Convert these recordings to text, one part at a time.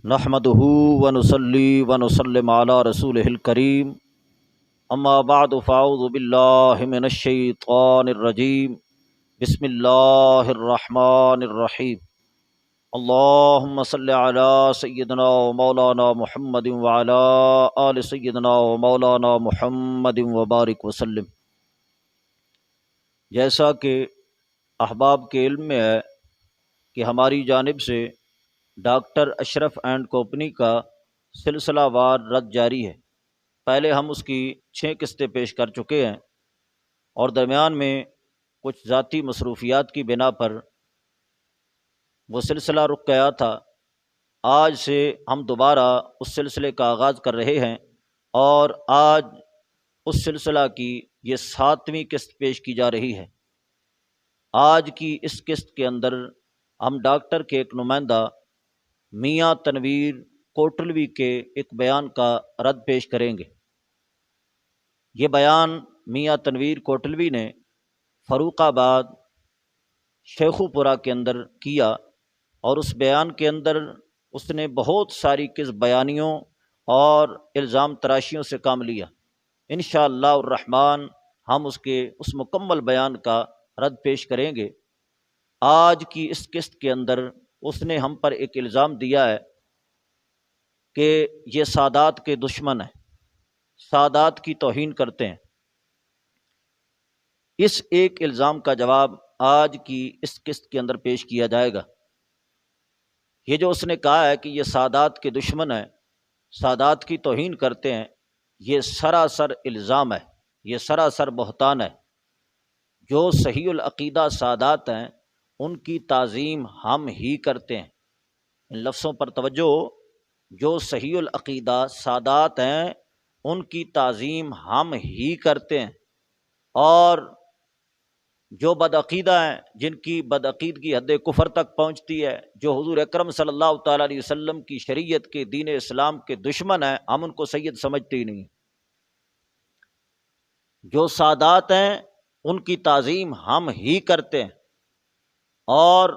نحمدہ ونصلی ونسلم علی رسولہ الکریم اما بعد فاعوذ باللہ من الشیطان الرجیم بسم اللہ الرحمن الرحیم اللہم صلی علی سیدنا و مولانا محمد وعلی آل سیدنا و مولانا محمد وبارک وسلم۔ جیسا کہ احباب کے علم میں ہے کہ ہماری جانب سے ڈاکٹر اشرف اینڈ کمپنی کا سلسلہ وار رد جاری ہے۔ پہلے ہم اس کی 6 قسطیں پیش کر چکے ہیں اور درمیان میں کچھ ذاتی مصروفیات کی بنا پر وہ سلسلہ رک گیا تھا۔ آج سے ہم دوبارہ اس سلسلے کا آغاز کر رہے ہیں اور آج اس سلسلہ کی یہ 7ویں قسط پیش کی جا رہی ہے۔ آج کی اس قسط کے اندر ہم ڈاکٹر کے ایک نمائندہ میاں تنویر کوٹلوی کے ایک بیان کا رد پیش کریں گے۔ یہ بیان میاں تنویر کوٹلوی نے فروخ آباد شیخوپورہ کے اندر کیا اور اس بیان کے اندر اس نے بہت ساری بیانیوں اور الزام تراشیوں سے کام لیا۔ انشاءاللہ الرحمن ہم اس مکمل بیان کا رد پیش کریں گے۔ آج کی اس قسط کے اندر اس نے ہم پر ایک الزام دیا ہے کہ یہ سادات کے دشمن ہیں، سادات کی توہین کرتے ہیں۔ اس ایک الزام کا جواب آج کی اس قسط کے اندر پیش کیا جائے گا۔ یہ جو اس نے کہا ہے کہ یہ سادات کے دشمن ہیں، سادات کی توہین کرتے ہیں، یہ سراسر الزام ہے، یہ سراسر بہتان ہے۔ جو صحیح العقیدہ سادات ہیں ان کی تعظیم ہم ہی کرتے ہیں۔ ان لفظوں پر توجہ ہو، جو صحیح العقیدہ سادات ہیں ان کی تعظیم ہم ہی کرتے ہیں، اور جو بدعقیدہ ہیں جن کی بدعقیدگی حد کفر تک پہنچتی ہے، جو حضور اکرم صلی اللہ تعالیٰ علیہ وسلم کی شریعت کے دین اسلام کے دشمن ہیں، ہم ان کو سید سمجھتے ہی نہیں۔ جو سادات ہیں ان کی تعظیم ہم ہی کرتے ہیں، اور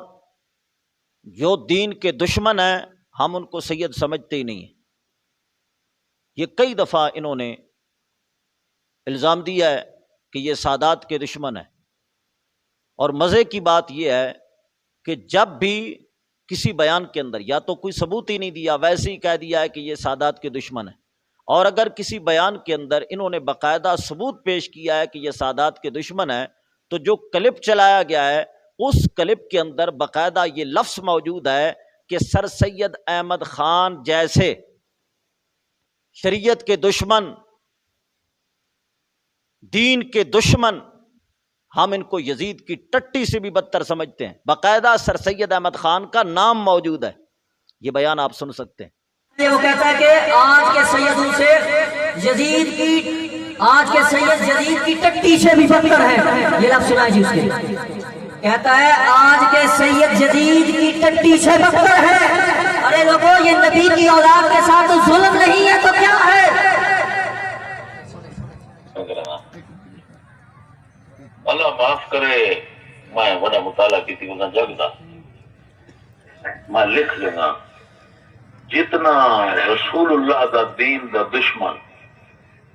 جو دین کے دشمن ہیں ہم ان کو سید سمجھتے ہی نہیں ہیں۔ یہ کئی دفعہ انہوں نے الزام دیا ہے کہ یہ سادات کے دشمن ہیں، اور مزے کی بات یہ ہے کہ جب بھی کسی بیان کے اندر یا تو کوئی ثبوت ہی نہیں دیا، ویسے ہی کہہ دیا ہے کہ یہ سادات کے دشمن ہیں، اور اگر کسی بیان کے اندر انہوں نے باقاعدہ ثبوت پیش کیا ہے کہ یہ سادات کے دشمن ہیں، تو جو کلپ چلایا گیا ہے اس کلپ کے اندر باقاعدہ یہ لفظ موجود ہے کہ سر سید احمد خان جیسے شریعت کے دشمن، دین کے دشمن، ہم ان کو یزید کی ٹٹی سے بھی بدتر سمجھتے ہیں۔ باقاعدہ سر سید احمد خان کا نام موجود ہے۔ یہ بیان آپ سن سکتے ہیں۔ وہ کہتا ہے کہ آج کے سیدوں سے یزید کی ٹٹی سے بھی بدتر ہے۔ یہ لفظ سنا جی اس کے، کہتا ہے آج کے سید یزید کی ٹٹی سے بدتر ہے۔ ارے لوگوں، یہ نبی کی اولاد کے ساتھ ظلم نہیں ہے تو کیا ہے؟ اللہ معاف کرے، میں بڑا مطالعہ کی تھی انہیں جگدا میں لکھ لینا جتنا رسول اللہ دا دین دا دشمن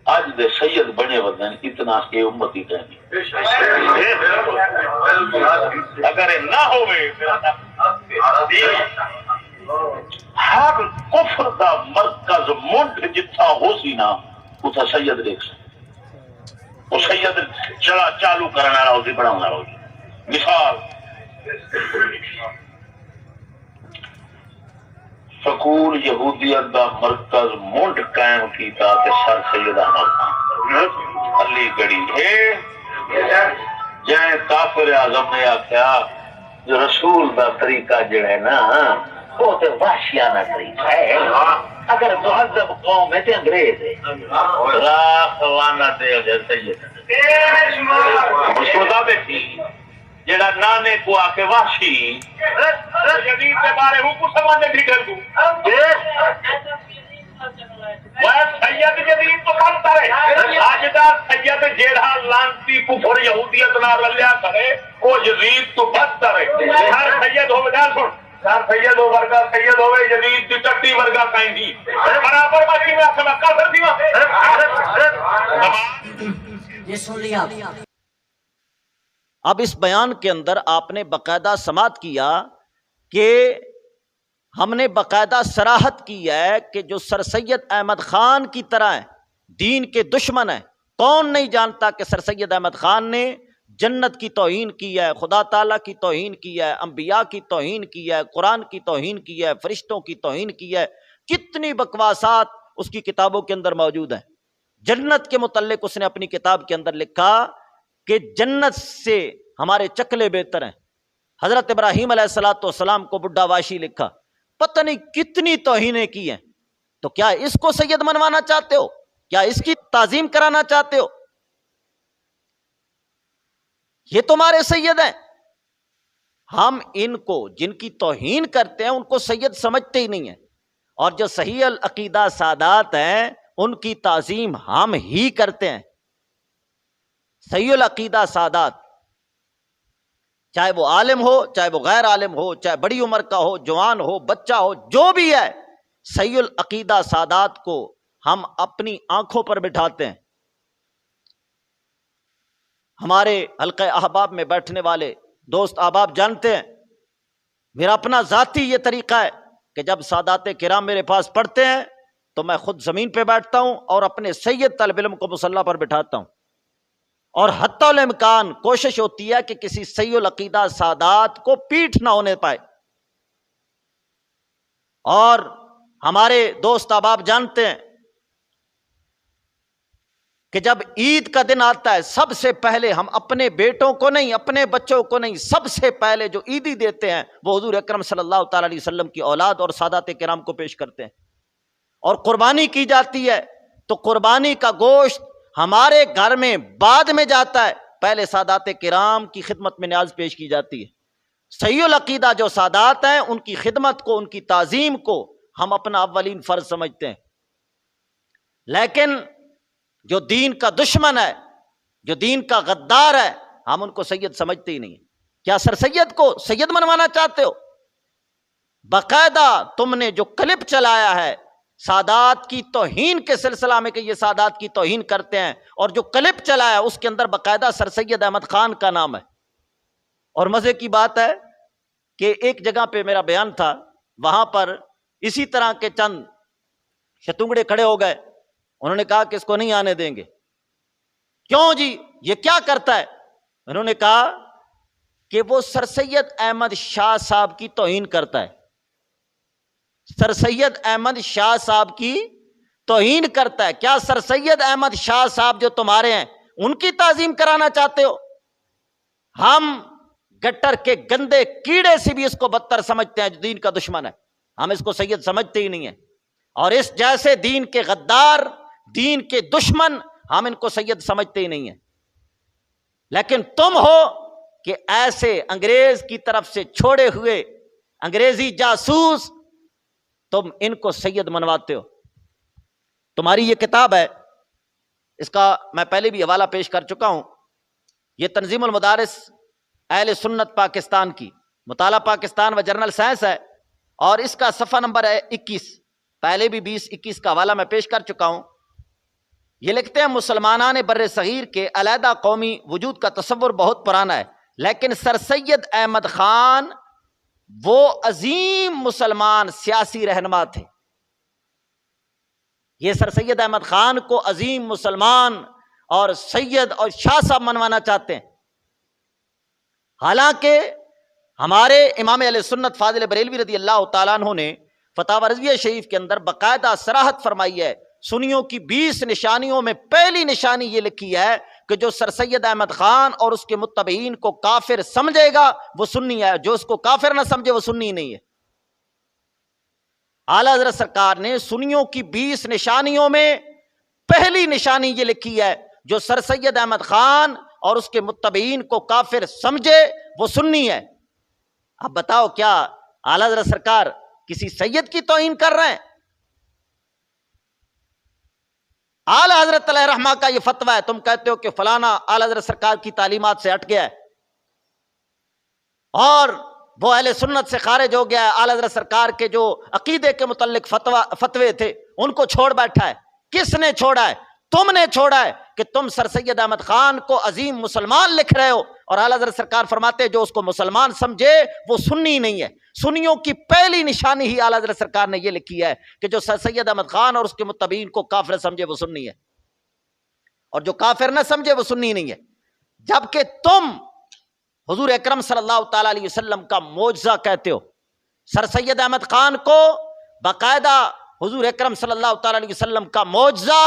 اج دے سید بنے ودن اتنا یہ امتی کہنی۔ اگر یہ نہ ہوئے ہر کفر دا مرکز منڈ جتھا ہو سی نا اتھا سید دیکھ سکتے، وہ سید چلا چالو کرنا رہا ہوتی بڑھانا رہا ہوتی۔ مثال سکول یہودیت دا مرکز منڈ قائم کیتا تے سر سید احمد خان علی گڑھی ہے۔ جائیں کافر اعظم نے آخیا جو رسول دا طریقہ جڑا ہے نا وہ تے وحشیانہ طریقہ ہے، اگر مہذب قوم ہے تے انگریز ہے، راہ خوانا تے سید مشہور بیٹھی جڑا نانے کو آ کے وحشی جدید کے بارے ہوں کو سمجھنے بھی کر دوں وہ سید جدید تو کرتا رہے۔ آج دا سید جیڑا لانتی کفر یہودیت نہ رلیا کرے وہ یزید تو بدتر ہے۔ ہر سید ہوئے، گل سن، سر سید ہو ورگا سید ہوئے یزید دی ٹٹی ورگا کہیں دی برابر باقی میں آسا مکہ کر دیوا یہ سن لیا۔ اب اس بیان کے اندر آپ نے باقاعدہ سماعت کیا کہ ہم نے باقاعدہ صراحت کی ہے کہ جو سر سید احمد خان کی طرح ہیں، دین کے دشمن ہیں۔ کون نہیں جانتا کہ سر سید احمد خان نے جنت کی توہین کی ہے، خدا تعالیٰ کی توہین کی ہے، انبیاء کی توہین کی ہے، قرآن کی توہین کی ہے، فرشتوں کی توہین کی ہے، کتنی بکواسات اس کی کتابوں کے اندر موجود ہیں۔ جنت کے متعلق اس نے اپنی کتاب کے اندر لکھا کہ جنت سے ہمارے چکلے بہتر ہیں۔ حضرت ابراہیم علیہ السلام کو بڈھا واشی لکھا، پتہ نہیں کتنی توہینیں کی ہیں۔ تو کیا اس کو سید منوانا چاہتے ہو؟ کیا اس کی تعظیم کرانا چاہتے ہو؟ یہ تمہارے سید ہیں۔ ہم ان کو جن کی توہین کرتے ہیں ان کو سید سمجھتے ہی نہیں ہیں، اور جو صحیح العقیدہ سادات ہیں ان کی تعظیم ہم ہی کرتے ہیں۔ صحیح العقیدہ سادات، چاہے وہ عالم ہو چاہے وہ غیر عالم ہو، چاہے بڑی عمر کا ہو، جوان ہو، بچہ ہو، جو بھی ہے، صحیح العقیدہ سادات کو ہم اپنی آنکھوں پر بٹھاتے ہیں۔ ہمارے حلقہ احباب میں بیٹھنے والے دوست احباب جانتے ہیں، میرا اپنا ذاتی یہ طریقہ ہے کہ جب سادات کرام میرے پاس پڑھتے ہیں تو میں خود زمین پہ بیٹھتا ہوں اور اپنے سید طالب علم کو مصلی پر بٹھاتا ہوں، اور حتی الامکان کوشش ہوتی ہے کہ کسی صحیح العقیدہ سادات کو پیٹھ نہ ہونے پائے۔ اور ہمارے دوست احباب جانتے ہیں کہ جب عید کا دن آتا ہے سب سے پہلے ہم اپنے بیٹوں کو نہیں، اپنے بچوں کو نہیں، سب سے پہلے جو عیدی دیتے ہیں وہ حضور اکرم صلی اللہ تعالی علیہ وسلم کی اولاد اور سادات کرام کو پیش کرتے ہیں۔ اور قربانی کی جاتی ہے تو قربانی کا گوشت ہمارے گھر میں بعد میں جاتا ہے، پہلے سادات کرام کی خدمت میں نیاز پیش کی جاتی ہے۔ صحیح العقیدہ جو سادات ہیں ان کی خدمت کو، ان کی تعظیم کو ہم اپنا اولین فرض سمجھتے ہیں۔ لیکن جو دین کا دشمن ہے، جو دین کا غدار ہے، ہم ان کو سید سمجھتے ہی نہیں ہیں۔ کیا سر سید کو سید منوانا چاہتے ہو؟ باقاعدہ تم نے جو کلپ چلایا ہے سادات کی توہین کے سلسلہ میں کہ یہ سادات کی توہین کرتے ہیں، اور جو کلپ چلایا اس کے اندر باقاعدہ سر سید احمد خان کا نام ہے۔ اور مزے کی بات ہے کہ ایک جگہ پہ میرا بیان تھا، وہاں پر اسی طرح کے چند شتونگڑے کھڑے ہو گئے، انہوں نے کہا کہ اس کو نہیں آنے دیں گے۔ کیوں جی، یہ کیا کرتا ہے؟ انہوں نے کہا کہ وہ سر سید احمد شاہ صاحب کی توہین کرتا ہے، سر سید احمد شاہ صاحب کی توہین کرتا ہے۔ کیا سر سید احمد شاہ صاحب جو تمہارے ہیں ان کی تعظیم کرانا چاہتے ہو؟ ہم گٹر کے گندے کیڑے سے بھی اس کو بدتر سمجھتے ہیں جو دین کا دشمن ہے، ہم اس کو سید سمجھتے ہی نہیں ہیں۔ اور اس جیسے دین کے غدار، دین کے دشمن، ہم ان کو سید سمجھتے ہی نہیں ہیں۔ لیکن تم ہو کہ ایسے انگریز کی طرف سے چھوڑے ہوئے انگریزی جاسوس، تم ان کو سید منواتے ہو۔ تمہاری یہ کتاب ہے، اس کا میں پہلے بھی حوالہ پیش کر چکا ہوں، یہ تنظیم المدارس اہل سنت پاکستان کی مطالعہ پاکستان و جرنل سائنس ہے، اور اس کا صفحہ نمبر ہے 21، پہلے بھی 20-21 کا حوالہ میں پیش کر چکا ہوں۔ یہ لکھتے ہیں مسلمانان بر صغیر کے علیحدہ قومی وجود کا تصور بہت پرانا ہے، لیکن سر سید احمد خان وہ عظیم مسلمان سیاسی رہنما تھے۔ یہ سر سید احمد خان کو عظیم مسلمان اور سید اور شاہ صاحب منوانا چاہتے ہیں، حالانکہ ہمارے امام اہل سنت فاضل بریلوی رضی اللہ تعالیٰ عنہ نے فتاوی رضویہ شریف کے اندر باقاعدہ صراحت فرمائی ہے، سنیوں کی 20 نشانیوں میں پہلی نشانی یہ لکھی ہے کہ جو سر سید احمد خان اور اس کے متبعین کو کافر سمجھے گا وہ سنی ہے، جو اس کو کافر نہ سمجھے وہ سنی نہیں ہے۔ اعلیٰ حضرت سرکار نے سنیوں کی 20 نشانیوں میں پہلی نشانی یہ لکھی ہے، جو سر سید احمد خان اور اس کے متبعین کو کافر سمجھے وہ سنی ہے۔ اب بتاؤ کیا اعلیٰ حضرت سرکار کسی سید کی توہین کر رہے ہیں؟ اعلیٰ حضرت علیہ رحمہ کا یہ فتویٰ ہے، تم کہتے ہو کہ فلانا اعلیٰ حضرت سرکار کی تعلیمات سے ہٹ گیا ہے، اور وہ اہل سنت سے خارج ہو گیا ہے، اعلیٰ حضرت سرکار کے جو عقیدے کے متعلق فتوے تھے ان کو چھوڑ بیٹھا ہے۔ کس نے چھوڑا ہے؟ تم نے چھوڑا ہے کہ تم سر سید احمد خان کو عظیم مسلمان لکھ رہے ہو، اور اعلیٰ حضرت سرکار فرماتے ہیں جو اس کو مسلمان سمجھے وہ سنی نہیں ہے۔ سنیوں کی پہلی نشانی ہی اعلیٰ حضرت سرکار نے یہ لکھی ہے کہ جو سر سید احمد خان اور اس کے متبعین کو کافر سمجھے وہ سنی ہے، اور جو کافر نہ سمجھے وہ سنی نہیں ہے۔ جبکہ تم حضور اکرم صلی اللہ تعالی علیہ وسلم کا معجزہ کہتے ہو، سر سید احمد خان کو باقاعدہ حضور اکرم صلی اللہ تعالی علیہ وسلم کا معجزہ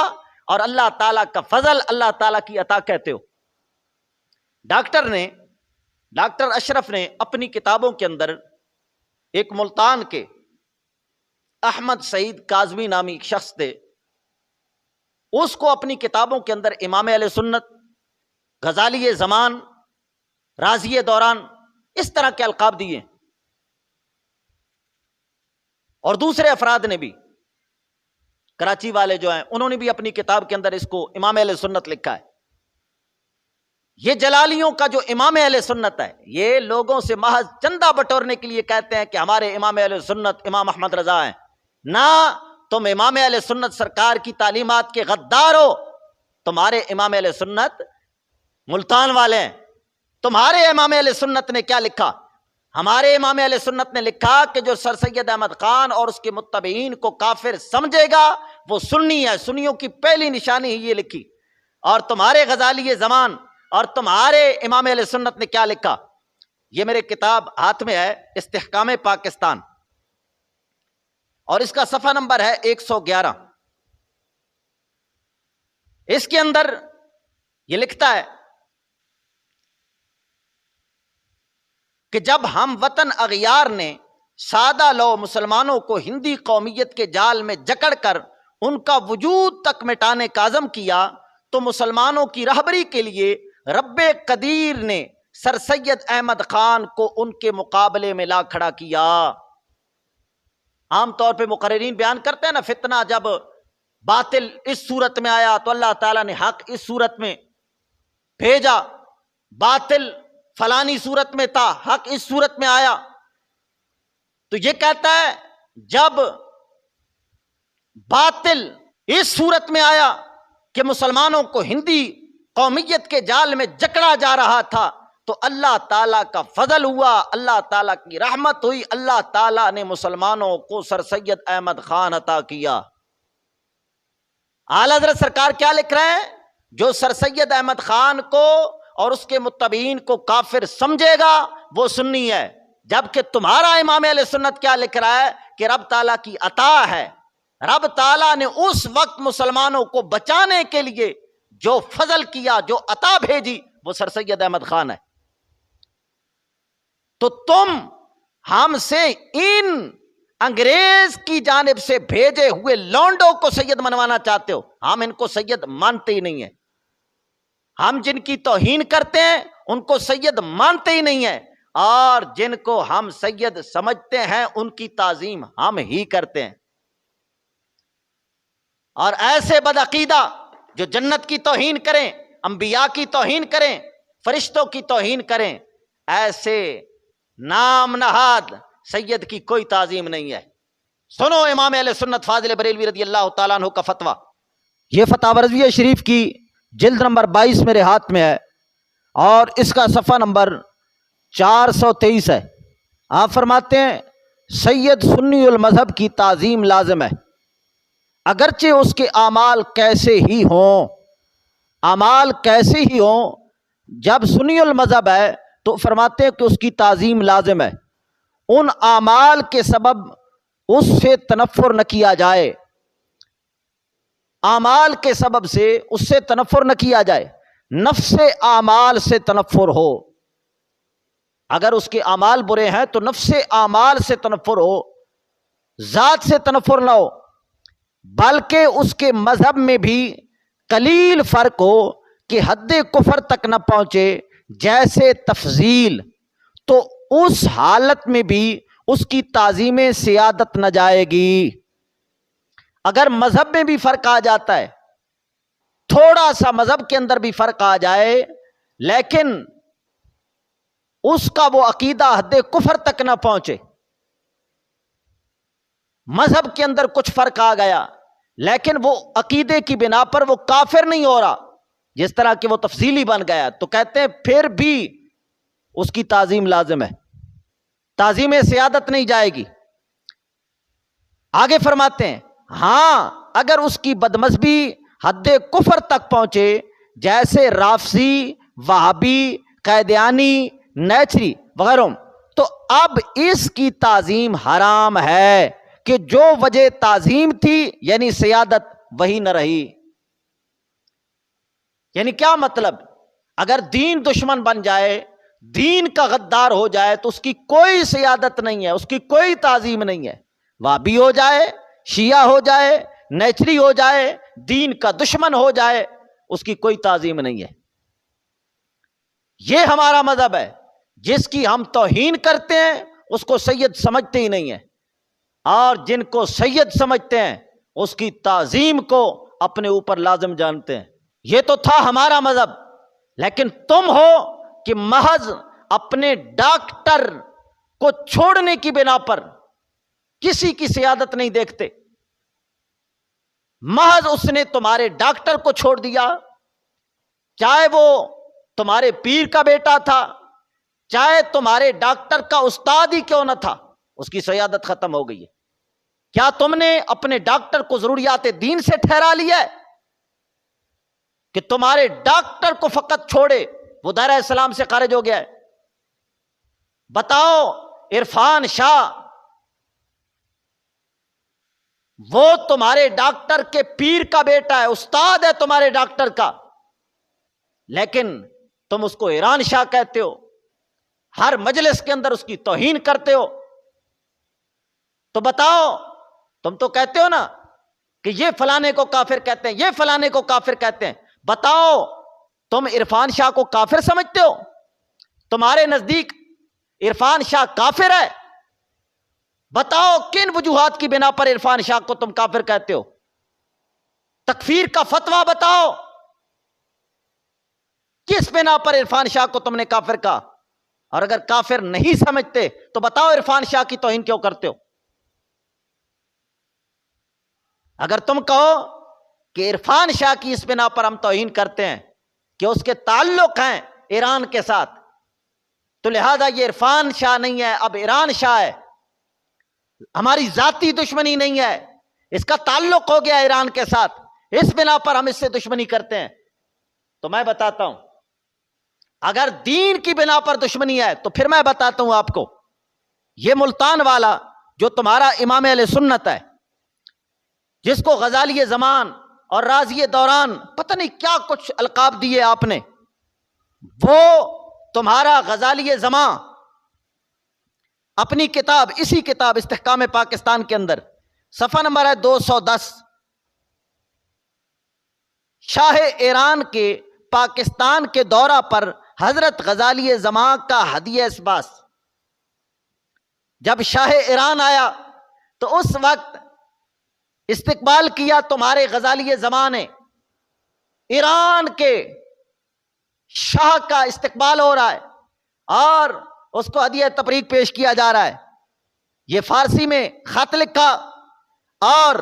اور اللہ تعالیٰ کا فضل، اللہ تعالیٰ کی عطا کہتے ہو۔ ڈاکٹر اشرف نے اپنی کتابوں کے اندر ایک ملتان کے احمد سعید کاظمی نامی ایک شخص تھے، اس کو اپنی کتابوں کے اندر امام اہل سنت، غزالی زمان، رازی دوران، اس طرح کے القاب دیے، اور دوسرے افراد نے بھی، کراچی والے جو ہیں انہوں نے بھی اپنی کتاب کے اندر اس کو امام اہل سنت لکھا ہے۔ یہ جلالیوں کا جو امام اہل سنت ہے، یہ لوگوں سے محض چندہ بٹورنے کے لیے کہتے ہیں کہ ہمارے امام اہل سنت امام احمد رضا ہیں۔ نہ، تم امام اہل سنت سرکار کی تعلیمات کے غدار ہو۔ تمہارے امام اہل سنت ملتان والے ہیں۔ تمہارے امام اہل سنت نے کیا لکھا؟ ہمارے امام اہل سنت نے لکھا کہ جو سر سید احمد خان اور اس کے متبعین کو کافر سمجھے گا وہ سنی ہے۔ سنیوں کی پہلی نشانی ہی یہ لکھی۔ اور تمہارے غزالی زمان اور تمہارے امام اہل سنت نے کیا لکھا؟ یہ میرے کتاب ہاتھ میں ہے، استحکام پاکستان، اور اس کا صفحہ نمبر ہے 111۔ اس کے اندر یہ لکھتا ہے کہ جب ہم وطن اغیار نے سادہ لو مسلمانوں کو ہندی قومیت کے جال میں جکڑ کر ان کا وجود تک مٹانے کا عزم کیا تو مسلمانوں کی رہبری کے لیے رب قدیر نے سر سید احمد خان کو ان کے مقابلے میں لا کھڑا کیا۔ عام طور پہ مقررین بیان کرتے ہیں نا، فتنہ جب باطل اس صورت میں آیا تو اللہ تعالیٰ نے حق اس صورت میں بھیجا، باطل فلانی صورت میں تھا، حق اس صورت میں آیا۔ تو یہ کہتا ہے جب باطل اس صورت میں آیا کہ مسلمانوں کو ہندی قومیت کے جال میں جکڑا جا رہا تھا تو اللہ تعالیٰ کا فضل ہوا، اللہ تعالیٰ کی رحمت ہوئی، اللہ تعالیٰ نے مسلمانوں کو سر سید احمد خان عطا کیا۔ اعلیٰ حضرت سرکار کیا لکھ رہے ہیں؟ جو سر سید احمد خان کو اور اس کے متبعین کو کافر سمجھے گا وہ سنی ہے، جبکہ تمہارا امام اہل سنت کیا لکھ رہا ہے کہ رب تعالیٰ کی عطا ہے، رب تعالیٰ نے اس وقت مسلمانوں کو بچانے کے لیے جو فضل کیا، جو عطا بھیجی، وہ سر سید احمد خان ہے۔ تو تم ہم سے ان انگریز کی جانب سے بھیجے ہوئے لونڈوں کو سید منوانا چاہتے ہو، ہم ان کو سید مانتے ہی نہیں ہیں۔ ہم جن کی توہین کرتے ہیں ان کو سید مانتے ہی نہیں ہیں، اور جن کو ہم سید سمجھتے ہیں ان کی تعظیم ہم ہی کرتے ہیں۔ اور ایسے بدعقیدہ جو جنت کی توہین کریں، انبیاء کی توہین کریں، فرشتوں کی توہین کریں، ایسے نام نہاد سید کی کوئی تعظیم نہیں ہے۔ سنو امام اہل سنت فاضل بریلوی رضی اللہ تعالیٰ عنہ کا فتویٰ، یہ فتح رضویہ شریف کی جلد نمبر 22 میرے ہاتھ میں ہے، اور اس کا صفحہ نمبر 423 ہے۔ آپ فرماتے ہیں سید سنی المذہب کی تعظیم لازم ہے، اگرچہ اس کے اعمال کیسے ہی ہوں، اعمال کیسے ہی ہوں۔ جب سنی المذہب ہے تو فرماتے ہیں کہ اس کی تعظیم لازم ہے، ان اعمال کے سبب اس سے تنفر نہ کیا جائے، اعمال کے سبب سے اس سے تنفر نہ کیا جائے، نفس اعمال سے تنفر ہو۔ اگر اس کے اعمال برے ہیں تو نفس اعمال سے تنفر ہو، ذات سے تنفر نہ ہو، بلکہ اس کے مذہب میں بھی قلیل فرق ہو کہ حد کفر تک نہ پہنچے، جیسے تفضیل، تو اس حالت میں بھی اس کی تعظیم سیادت نہ جائے گی۔ اگر مذہب میں بھی فرق آ جاتا ہے، تھوڑا سا مذہب کے اندر بھی فرق آ جائے، لیکن اس کا وہ عقیدہ حد کفر تک نہ پہنچے. مذہب کے اندر کچھ فرق آ گیا لیکن وہ عقیدے کی بنا پر وہ کافر نہیں ہو رہا، جس طرح کہ وہ تفصیلی بن گیا، تو کہتے ہیں پھر بھی اس کی تعظیم لازم ہے، تعظیم سیادت نہیں جائے گی. آگے فرماتے ہیں ہاں اگر اس کی بدمذہبی حد کفر تک پہنچے، جیسے رافضی، وہابی، قادیانی، نیچری وغیرہ، تو اب اس کی تعظیم حرام ہے کہ جو وجہ تعظیم تھی یعنی سیادت وہی نہ رہی. یعنی کیا مطلب؟ اگر دین دشمن بن جائے، دین کا غدار ہو جائے تو اس کی کوئی سیادت نہیں ہے، اس کی کوئی تعظیم نہیں ہے. وہابی ہو جائے، شیعہ ہو جائے، نیچری ہو جائے، دین کا دشمن ہو جائے، اس کی کوئی تعظیم نہیں ہے. یہ ہمارا مذہب ہے. جس کی ہم توہین کرتے ہیں اس کو سید سمجھتے ہی نہیں ہیں، اور جن کو سید سمجھتے ہیں اس کی تعظیم کو اپنے اوپر لازم جانتے ہیں. یہ تو تھا ہمارا مذہب. لیکن تم ہو کہ محض اپنے ڈاکٹر کو چھوڑنے کی بنا پر کسی کی سیادت نہیں دیکھتے. محض اس نے تمہارے ڈاکٹر کو چھوڑ دیا، چاہے وہ تمہارے پیر کا بیٹا تھا، چاہے تمہارے ڈاکٹر کا استاد ہی کیوں نہ تھا، اس کی سیادت ختم ہو گئی ہے. کیا تم نے اپنے ڈاکٹر کو ضروریات دین سے ٹھہرا لیا ہے کہ تمہارے ڈاکٹر کو فقط چھوڑے وہ دائرہ اسلام سے خارج ہو گیا ہے؟ بتاؤ، عرفان شاہ وہ تمہارے ڈاکٹر کے پیر کا بیٹا ہے، استاد ہے تمہارے ڈاکٹر کا، لیکن تم اس کو ایران شاہ کہتے ہو، ہر مجلس کے اندر اس کی توہین کرتے ہو. تو بتاؤ، تم تو کہتے ہو نا کہ یہ فلانے کو کافر کہتے ہیں، یہ فلانے کو کافر کہتے ہیں. بتاؤ، تم عرفان شاہ کو کافر سمجھتے ہو؟ تمہارے نزدیک عرفان شاہ کافر ہے؟ بتاؤ کن وجوہات کی بنا پر عرفان شاہ کو تم کافر کہتے ہو؟ تکفیر کا فتویٰ بتاؤ، کس بنا پر عرفان شاہ کو تم نے کافر کہا؟ اور اگر کافر نہیں سمجھتے تو بتاؤ عرفان شاہ کی توہین کیوں کرتے ہو؟ اگر تم کہو کہ عرفان شاہ کی اس بنا پر ہم توہین کرتے ہیں کہ اس کے تعلق ہیں ایران کے ساتھ، تو لہذا یہ عرفان شاہ نہیں ہے، اب ایران شاہ ہے. ہماری ذاتی دشمنی نہیں ہے، اس کا تعلق ہو گیا ایران کے ساتھ، اس بنا پر ہم اس سے دشمنی کرتے ہیں. تو میں بتاتا ہوں، اگر دین کی بنا پر دشمنی ہے تو پھر میں بتاتا ہوں آپ کو، یہ ملتان والا جو تمہارا امام اہل سنت ہے، جس کو غزالی زمان اور رازی دوران پتہ نہیں کیا کچھ القاب دیے آپ نے، وہ تمہارا غزالی زمان اپنی کتاب، اسی کتاب استحکام پاکستان کے اندر صفحہ نمبر ہے 210، شاہ ایران کے پاکستان کے دورہ پر حضرت غزالی زمان کا ہدیہ اسباس. جب شاہ ایران آیا تو اس وقت استقبال کیا تمہارے غزالی زمان نے، ایران کے شاہ کا استقبال ہو رہا ہے اور اس کو ہدیہ تبریک پیش کیا جا رہا ہے. یہ فارسی میں خط لکھا اور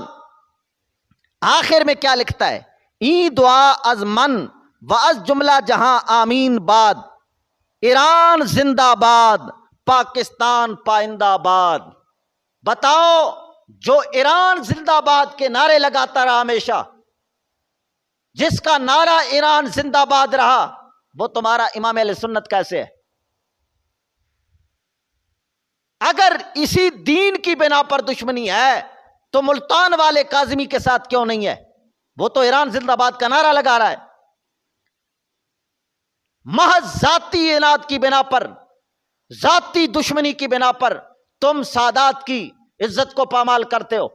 آخر میں کیا لکھتا ہے؟ ای دعا از من و از جملہ جہاں آمین باد، ایران زندہ باد، پاکستان پائندہ باد. بتاؤ، جو ایران زندہ باد کے نعرے لگاتا رہا ہمیشہ، جس کا نعرہ ایران زندہ باد رہا، وہ تمہارا امام اہل سنت کیسے ہے؟ اگر اسی دین کی بنا پر دشمنی ہے تو ملتان والے کاظمی کے ساتھ کیوں نہیں ہے؟ وہ تو ایران زندہ باد کا نعرہ لگا رہا ہے. محض ذاتی اناد کی بنا پر، ذاتی دشمنی کی بنا پر تم سادات کی عزت کو پامال کرتے ہو.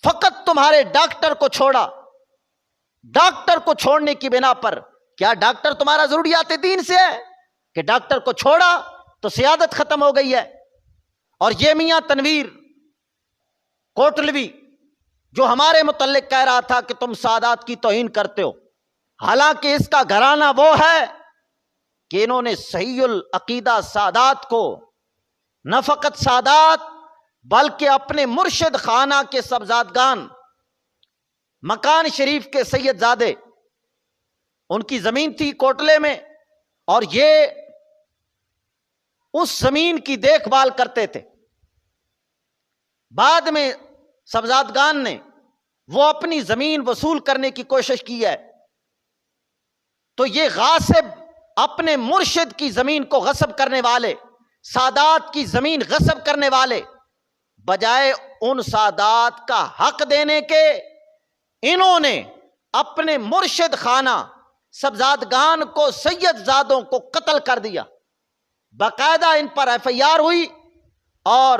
فقط تمہارے ڈاکٹر کو چھوڑا، ڈاکٹر کو چھوڑنے کی بنا پر، کیا ڈاکٹر تمہارا ضروریات دین سے ہے کہ ڈاکٹر کو چھوڑا تو سیادت ختم ہو گئی ہے؟ اور یہ میاں تنویر کوٹلوی جو ہمارے متعلق کہہ رہا تھا کہ تم سادات کی توہین کرتے ہو، حالانکہ اس کا گھرانہ وہ ہے کہ انہوں نے صحیح العقیدہ سادات کو نہ فقط سادات بلکہ اپنے مرشد خانہ کے سبزادگان مکان شریف کے سید زادے، ان کی زمین تھی کوٹلے میں، اور یہ اس زمین کی دیکھ بھال کرتے تھے۔ بعد میں سبزادگان نے وہ اپنی زمین وصول کرنے کی کوشش کی ہے، تو یہ غاصب اپنے مرشد کی زمین کو غصب کرنے والے، سادات کی زمین غصب کرنے والے، بجائے ان سادات کا حق دینے کے انہوں نے اپنے مرشد خانہ سبزادگان کو، سید زادوں کو قتل کر دیا۔ باقاعدہ ان پر ایف آئی آر ہوئی، اور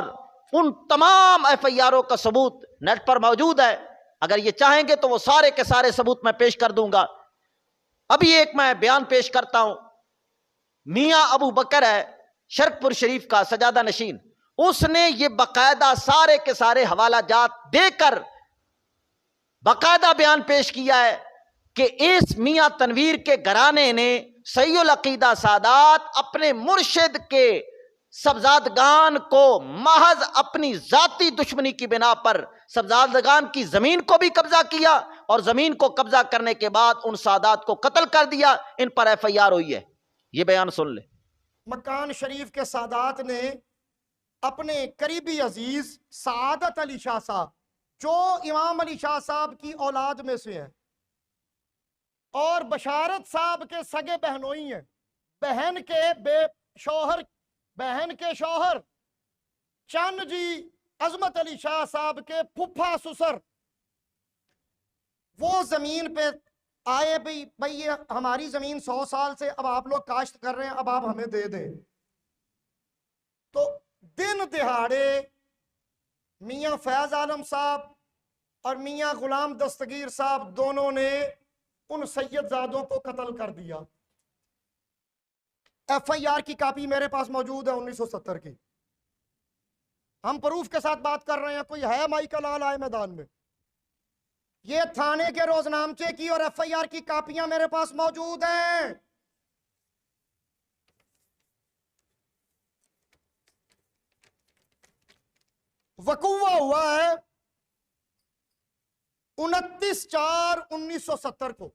ان تمام ایف آئی آروں کا ثبوت نیٹ پر موجود ہے، اگر یہ چاہیں گے تو وہ سارے کے سارے ثبوت میں پیش کر دوں گا۔ ابھی ایک میں بیان پیش کرتا ہوں، میاں ابو بکر ہے شرک پور شریف کا سجادہ نشین، اس نے یہ باقاعدہ سارے کے سارے حوالہ جات دے کر باقاعدہ بیان پیش کیا ہے کہ اس میاں تنویر کے گھرانے نے صحیح العقیدہ سادات اپنے مرشد کے سبزادگان کو محض اپنی ذاتی دشمنی کی بنا پر سبزادگان کی زمین کو بھی قبضہ کیا، اور زمین کو قبضہ کرنے کے بعد ان سادات کو قتل کر دیا۔ ان پر ایف آئی آر ہوئی ہے، یہ بیان سن لیں۔ مکان شریف کے سادات نے اپنے قریبی عزیز سعادت علی شاہ صاحب، جو امام علی شاہ صاحب کی اولاد میں سے ہیں اور بشارت صاحب کے سگے بہنوئی ہیں، بہن کے شوہر چند جی عظمت علی شاہ صاحب کے پھپھا سسر، وہ زمین پہ آئے، بھئی یہ ہماری زمین 100 سال سے اب آپ لوگ کاشت کر رہے ہیں، اب آپ ہمیں دے دیں۔ تو دن دہاڑے میاں فیض عالم صاحب اور میاں غلام دستگیر صاحب دونوں نے ان سید زادوں کو قتل کر دیا۔ ایف آئی آر کی کاپی میرے پاس موجود ہے 1970 کی، ہم پروف کے ساتھ بات کر رہے ہیں، کوئی ہے مائی کا لال آئے میدان میں؟ یہ تھانے کے روزنامچے کی اور ایف آئی آر کی کاپیاں میرے پاس موجود ہیں۔ وقوع ہوا ہے 29/4/1970 کو،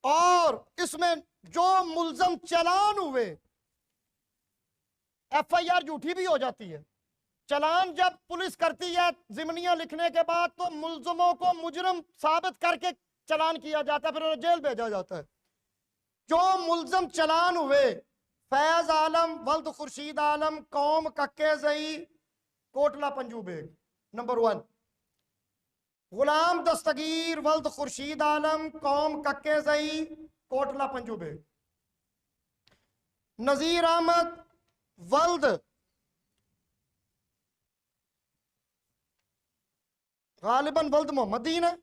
اور اس میں جو ملزم چلان ہوئے، ایف آئی آر جھوٹی بھی ہو جاتی ہے، چلان جب پولیس کرتی ہے ضمنیہ لکھنے کے بعد تو ملزموں کو مجرم ثابت کر کے چلان کیا جاتا ہے، پھر انہیں جیل بھیجا جاتا ہے۔ جو ملزم چلان ہوئے، فیض عالم ولد خورشید عالم قوم ککے زئی کوٹلہ پنجو بیگ نمبر 1، غلام دستگیر ولد خورشید عالم قوم ککے زئی کوٹلہ پنجو بیگ، نذیر احمد ولد غالباً ولد محمد دین ہے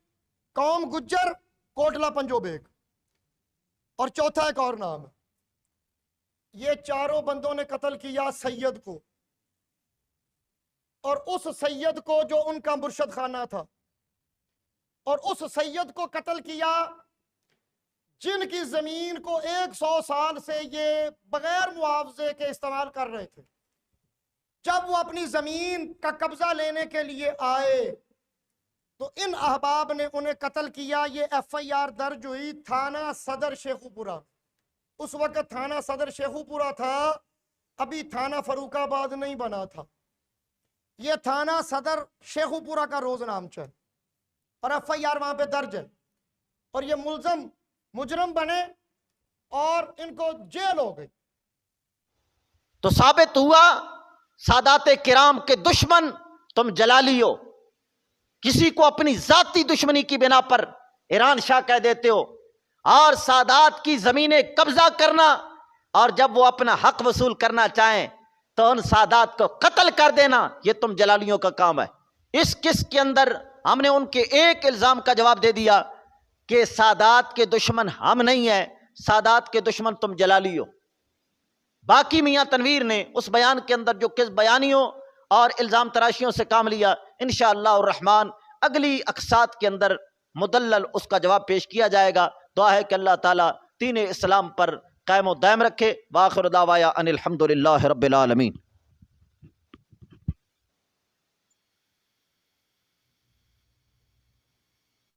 قوم گجر کوٹلہ پنجو بیگ، اور چوتھا ایک اور نام ہے۔ یہ چاروں بندوں نے قتل کیا سید کو، اور اس سید کو جو ان کا مرشد خانہ تھا، اور اس سید کو قتل کیا جن کی زمین کو 100 سال سے یہ بغیر معاوضے کے استعمال کر رہے تھے۔ جب وہ اپنی زمین کا قبضہ لینے کے لیے آئے تو ان احباب نے انہیں قتل کیا۔ یہ ایف آئی آر درج ہوئی تھانہ صدر شیخو پورہ، اس وقت تھانہ صدر شیخو پورہ تھا، ابھی تھانہ فاروق آباد نہیں بنا تھا۔ یہ تھانہ صدر شیخو پورہ کا روزنامچہ ہے، اور ایف آئی آر وہاں پہ درج ہے، اور یہ مجرم بنے اور ان کو جیل ہو گئی۔ تو ثابت ہوا سادات کرام کے دشمن تم جلالی ہو، کسی کو اپنی ذاتی دشمنی کی بنا پر ایران شاہ کہہ دیتے ہو، اور سادات کی زمینیں قبضہ کرنا، اور جب وہ اپنا حق وصول کرنا چاہیں تو ان سادات کو قتل کر دینا، یہ تم جلالیوں کا کام ہے۔ اس قسط کے اندر ہم نے ان کے ایک الزام کا جواب دے دیا کہ سادات کے دشمن ہم نہیں ہیں، سادات کے دشمن تم جلالی ہو۔ باقی میاں تنویر نے اس بیان کے اندر جو کس بیانیوں اور الزام تراشیوں سے کام لیا، انشاءاللہ الرحمن اگلی اقساط کے اندر مدلل اس کا جواب پیش کیا جائے گا۔ دعا ہے کہ اللہ تعالیٰ دین اسلام پر قائم و دائم رکھے۔ وآخر دعوایا ان الحمدللہ رب العالمین۔